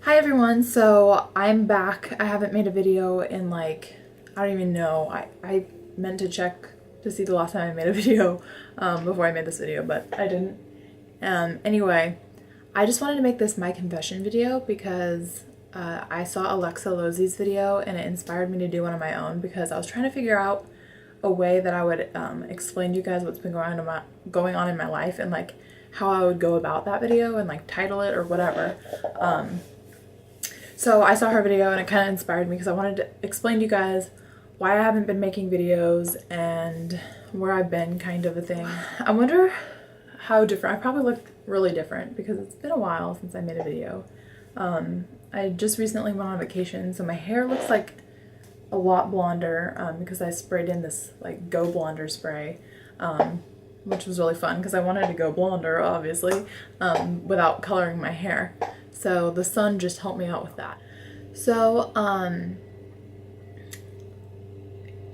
Hi everyone, so I'm back. I haven't made a video in like, I don't even know. I meant to check to see the last time I made a video before I made this video, but I didn't. Anyway, I just wanted to make this my confession video because I saw Alexa Losey's video and it inspired me to do one of my own because I was trying to figure out a way that I would explain to you guys what's been going on in my life and like how I would go about that video and like title it or whatever. So I saw her video and it kind of inspired me because I wanted to explain to you guys why I haven't been making videos and where I've been, kind of a thing. I wonder how different. I probably look really different because it's been a while since I made a video. I just recently went on vacation, so my hair looks like a lot blonder because I sprayed in this like Go Blonder spray, which was really fun because I wanted to go blonder, obviously, without coloring my hair. So the sun just helped me out with that. So,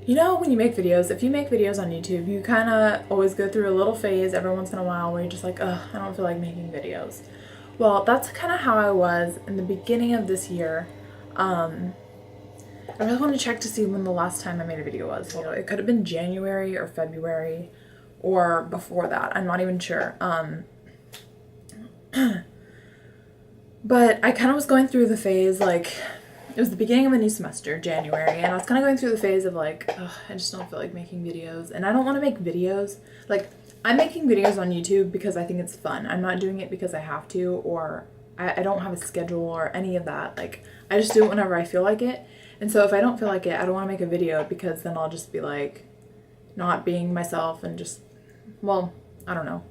you know, when you make videos, if you make videos on YouTube, you kind of always go through a little phase every once in a while where you're just like, ugh, I don't feel like making videos. Well, that's kind of how I was in the beginning of this year. I really want to check to see when the last time I made a video was. You know, it could have been January or February or before that. I'm not even sure. But I kind of was going through the phase, like, it was the beginning of a new semester, January, and I was kind of going through the phase of like, ugh, I just don't feel like making videos, and I don't want to make videos. Like, I'm making videos on YouTube because I think it's fun. I'm not doing it because I have to, or I don't have a schedule or any of that. Like, I just do it whenever I feel like it, and so if I don't feel like it, I don't want to make a video because then I'll just be like, not being myself and just, well, I don't know.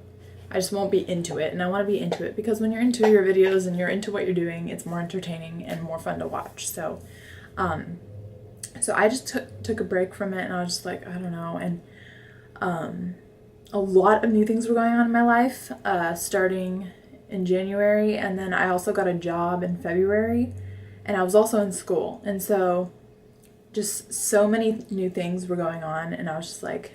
I just won't be into it, and I want to be into it because when you're into your videos and you're into what you're doing, it's more entertaining and more fun to watch. So I just took a break from it, and I was just like, I don't know. And a lot of new things were going on in my life, starting in January, and then I also got a job in February, and I was also in school, and so just so many new things were going on, and I was just like,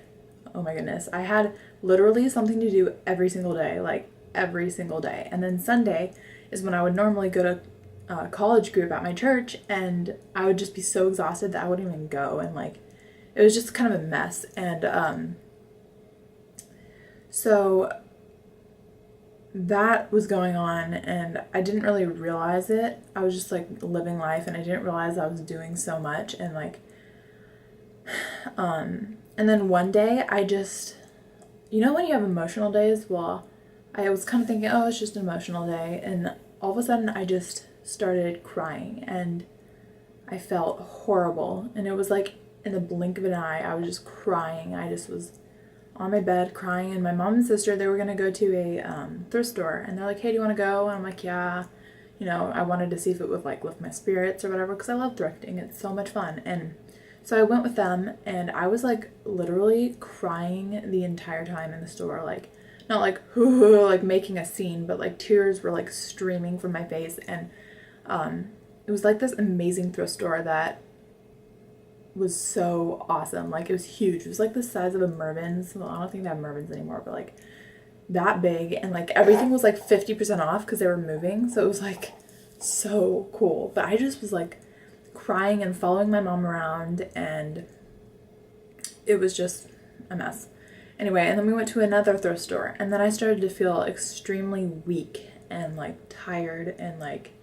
oh my goodness. I had literally something to do every single day, like every single day. And then Sunday is when I would normally go to college group at my church, and I would just be so exhausted that I wouldn't even go. And like, it was just kind of a mess. And so that was going on, and I didn't really realize it. I was just like living life, and I didn't realize I was doing so much. And like, and then one day I just, you know, when you have emotional days, well, I was kind of thinking, oh, it's just an emotional day, and all of a sudden I just started crying, and I felt horrible, and it was like in the blink of an eye, I was just crying. I just was on my bed crying, and my mom and sister, they were gonna go to a thrift store, and they're like, hey, do you want to go? And I'm like, yeah. You know, I wanted to see if it would like lift my spirits or whatever, because I love thrifting. It's so much fun. And so I went with them, and I was like literally crying the entire time in the store, like not like hoo like making a scene, but like tears were like streaming from my face. And it was like this amazing thrift store that was so awesome. Like, it was huge. It was like the size of a Mervyn's. Well, I don't think they have Mervyn's anymore, but like that big, and like everything was like 50% off because they were moving. So it was like so cool. But I just was like crying and following my mom around, and it was just a mess. Anyway, and then we went to another thrift store, and then I started to feel extremely weak and like tired and like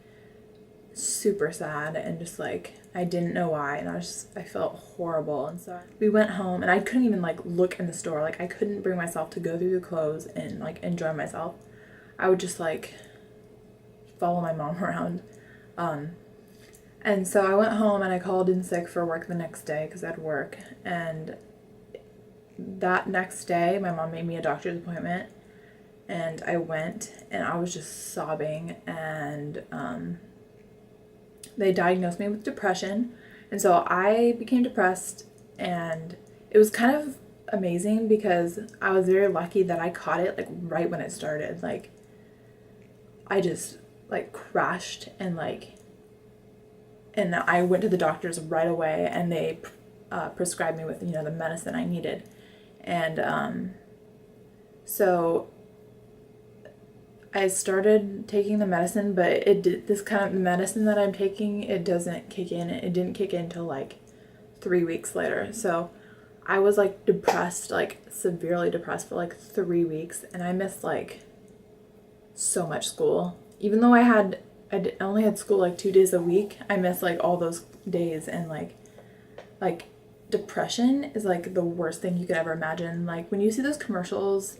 super sad, and just like I didn't know why, and I felt horrible. And so we went home, and I couldn't even like look in the store. Like, I couldn't bring myself to go through the clothes and like enjoy myself. I would just like follow my mom around. And so I went home, and I called in sick for work the next day because I had work. And that next day, my mom made me a doctor's appointment, and I went, and I was just sobbing, and they diagnosed me with depression. And so I became depressed, and it was kind of amazing because I was very lucky that I caught it like right when it started. Like, I just like crashed, and I went to the doctors right away, and they prescribed me with, you know, the medicine I needed. And so I started taking the medicine, but it did, this kind of medicine that I'm taking, it doesn't kick in. It didn't kick in till like 3 weeks later. So I was like depressed, like severely depressed for like 3 weeks, and I missed like so much school. Even though I only had school like 2 days a week, I missed like all those days. And like depression is like the worst thing you could ever imagine. Like when you see those commercials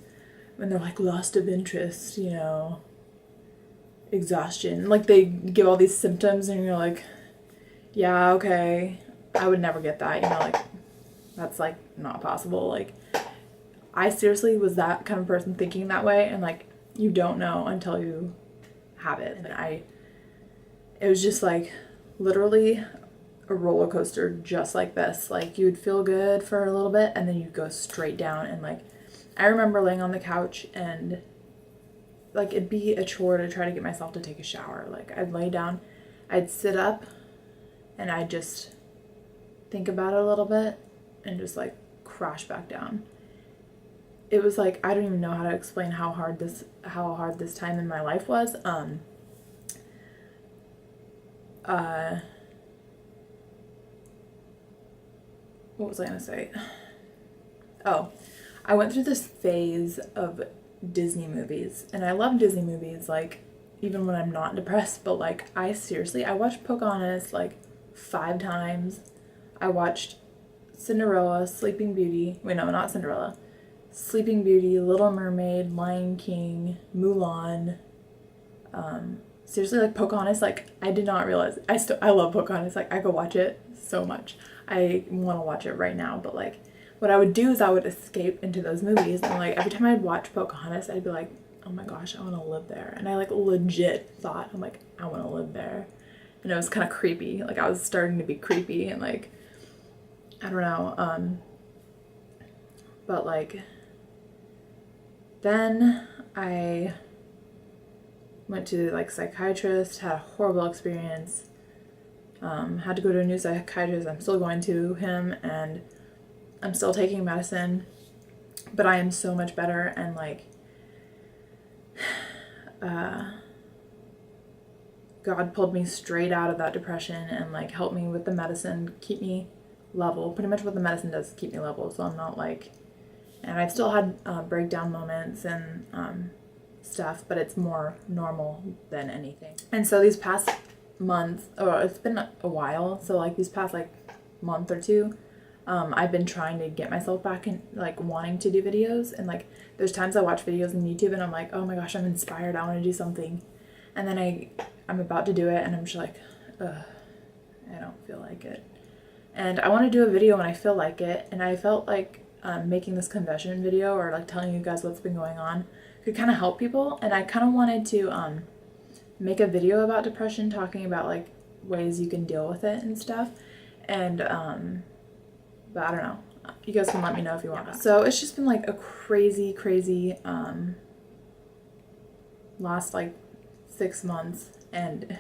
when they're like loss of interest, you know, exhaustion, like they give all these symptoms and you're like, yeah, okay, I would never get that, you know, like that's like not possible. Like I seriously was that kind of person thinking that way, and like you don't know until you have it. And it was just like literally a roller coaster, just like this. Like you would feel good for a little bit and then you'd go straight down. And like I remember laying on the couch and like it'd be a chore to try to get myself to take a shower. Like I'd lay down, I'd sit up, and I'd just think about it a little bit and just like crash back down. It was like, I don't even know how to explain how hard this time in my life was. What was I gonna say? Oh, I went through this phase of Disney movies, and I love Disney movies, like even when I'm not depressed, but like I watched Pocahontas like 5 times. I watched Cinderella, Sleeping Beauty, wait no, not Cinderella, Sleeping Beauty, Little Mermaid, Lion King, Mulan. Seriously, like Pocahontas, like I did not realize, I love Pocahontas, like I could watch it so much. I want to watch it right now, but like what I would do is I would escape into those movies, and like every time I'd watch Pocahontas, I'd be like, oh my gosh, I want to live there. And I like legit thought, I'm like, I want to live there. And it was kind of creepy. Like I was starting to be creepy, and like, I don't know. But like, then I went to like psychiatrist, had a horrible experience, had to go to a new psychiatrist. I'm still going to him, and I'm still taking medicine, but I am so much better. And like God pulled me straight out of that depression and like helped me with the medicine, keep me level. Pretty much what the medicine does is keep me level, so I'm not like, and I've still had breakdown moments and stuff, but it's more normal than anything. And so these past months, or it's been a while, so like these past like month or two, I've been trying to get myself back in, like wanting to do videos. And like there's times I watch videos on YouTube and I'm like, oh my gosh, I'm inspired, I want to do something, and then I'm about to do it and I'm just like, ugh, I don't feel like it. And I want to do a video when I feel like it, and I felt like making this confession video or like telling you guys what's been going on could kind of help people. And I kind of wanted to make a video about depression, talking about like ways you can deal with it and stuff. And but I don't know, you guys can let me know if you want. So it's just been like a crazy last like 6 months, and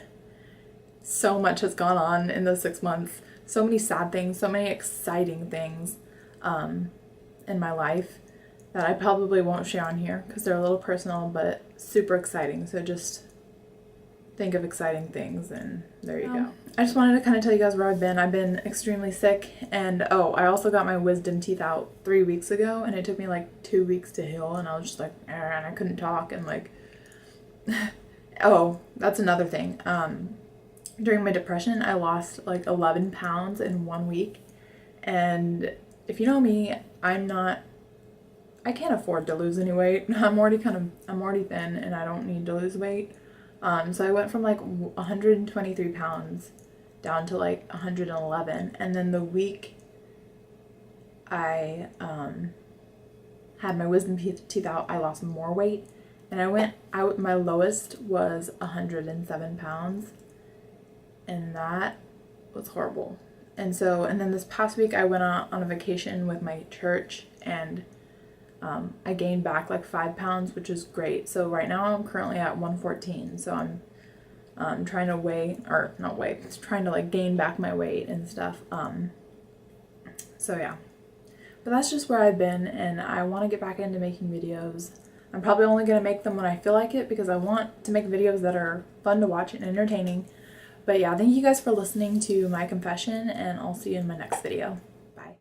so much has gone on in those 6 months. So many sad things, so many exciting things in my life that I probably won't share on here because they're a little personal, but super exciting. So just think of exciting things, and there you go. I just wanted to kind of tell you guys where I've been. I've been extremely sick, and oh, I also got my wisdom teeth out 3 weeks ago, and it took me like 2 weeks to heal, and I was just like, and I couldn't talk, and like, oh, that's another thing. During my depression, I lost like 11 pounds in 1 week, and if you know me, I can't afford to lose any weight. I'm already thin, and I don't need to lose weight. So I went from like 123 pounds down to like 111, and then the week I had my wisdom teeth out, I lost more weight, and my lowest was 107 pounds, and that was horrible. And then this past week I went on a vacation with my church, and I gained back like 5 pounds, which is great. So right now I'm currently at 114. So I'm trying to trying to like gain back my weight and stuff. So yeah, but that's just where I've been, and I want to get back into making videos. I'm probably only going to make them when I feel like it because I want to make videos that are fun to watch and entertaining. But yeah, thank you guys for listening to my confession, and I'll see you in my next video. Bye.